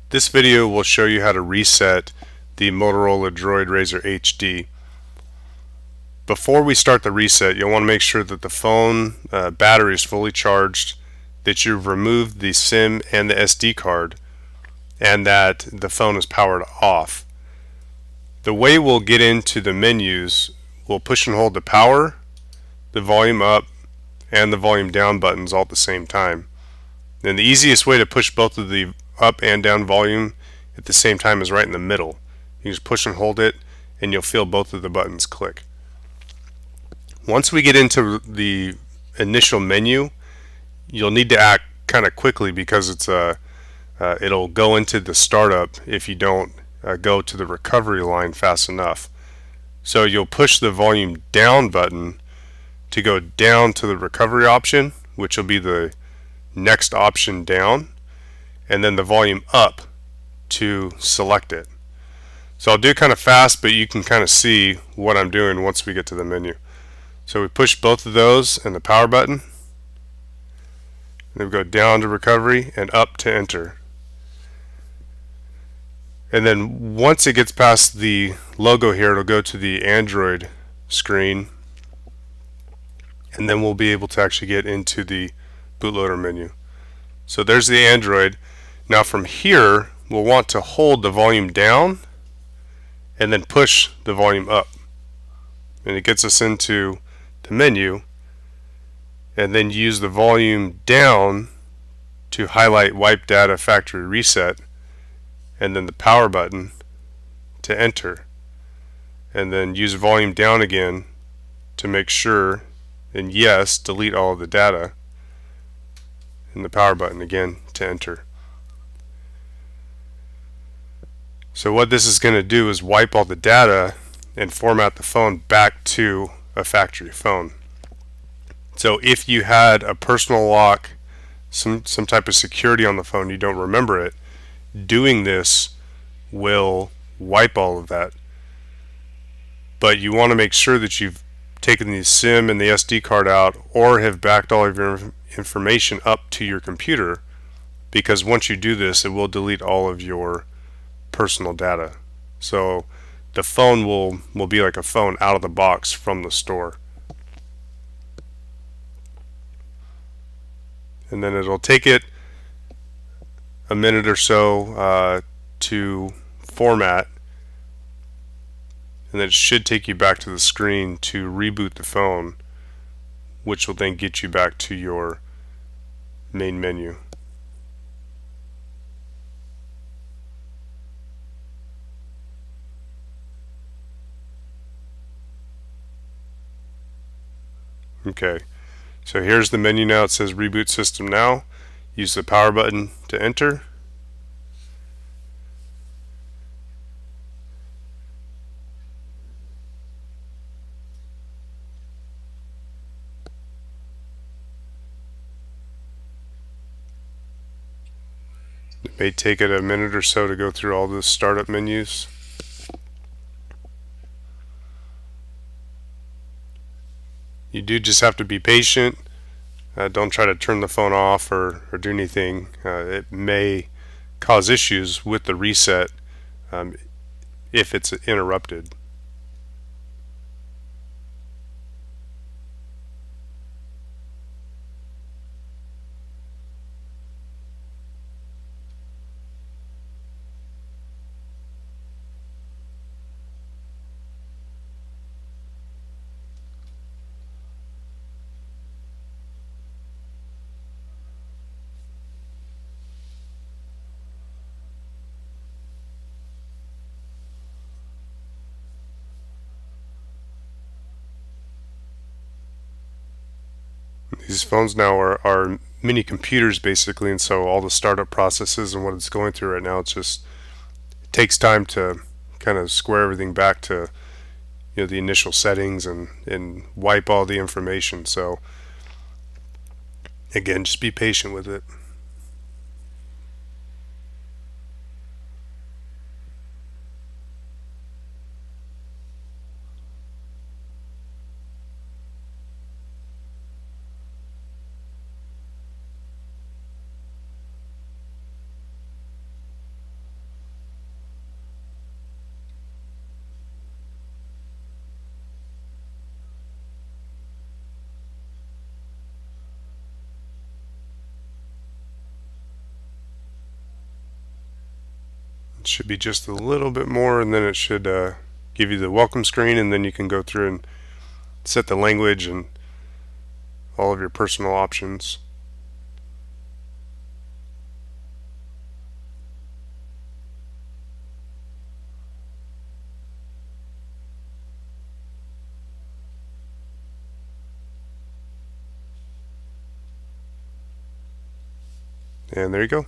This video will show you how to reset the Motorola Droid Razr HD. Before we start the reset, you'll want to make sure that the phone battery is fully charged, that you've removed the SIM and the SD card, and that the phone is powered off. The way we'll get into the menus, we'll push and hold the power, the volume up, and the volume down buttons all at the same time. And the easiest way to push both of the up and down volume at the same time is right in the middle. You just push and hold it and you'll feel both of the buttons click. Once we get into the initial menu, you'll need to act kind of quickly because it'll go into the startup if you don't go to the recovery line fast enough. So you'll push the volume down button to go down to the recovery option, which will be the next option down, and then the volume up to select it. So I'll do it kind of fast, but you can kind of see what I'm doing once we get to the menu. So we push both of those and the power button, then we go down to recovery and up to enter. And then once it gets past the logo here, it'll go to the Android screen, and then we'll be able to actually get into the bootloader menu. So there's the Android. Now from here, we'll want to hold the volume down and then push the volume up. And it gets us into the menu, and then use the volume down to highlight wipe data factory reset, and then the power button to enter, and then use volume down again to make sure, and yes, delete all of the data, and the power button again to enter. So what this is going to do is wipe all the data and format the phone back to a factory phone. So if you had a personal lock, some type of security on the phone, you don't remember it, doing this will wipe all of that. But you want to make sure that you've taken the SIM and the SD card out, or have backed all of your information up to your computer, because once you do this, it will delete all of your personal data. So the phone will be like a phone out of the box from the store. And then it'll take it a minute or so to format, and then it should take you back to the screen to reboot the phone, which will then get you back to your main menu. Okay, so here's the menu now. It says Reboot System now. Use the power button to enter. It may take it a minute or so to go through all the startup menus. You do just have to be patient. Don't try to turn the phone off or do anything. It may cause issues with the reset if it's interrupted. These phones now are mini computers basically, and so all the startup processes and what it's going through right now, it takes time to kind of square everything back to the initial settings and wipe all the information. So again, just be patient with it. should be just a little bit more, and then it should give you the welcome screen, and then you can go through and set the language and all of your personal options. And there you go.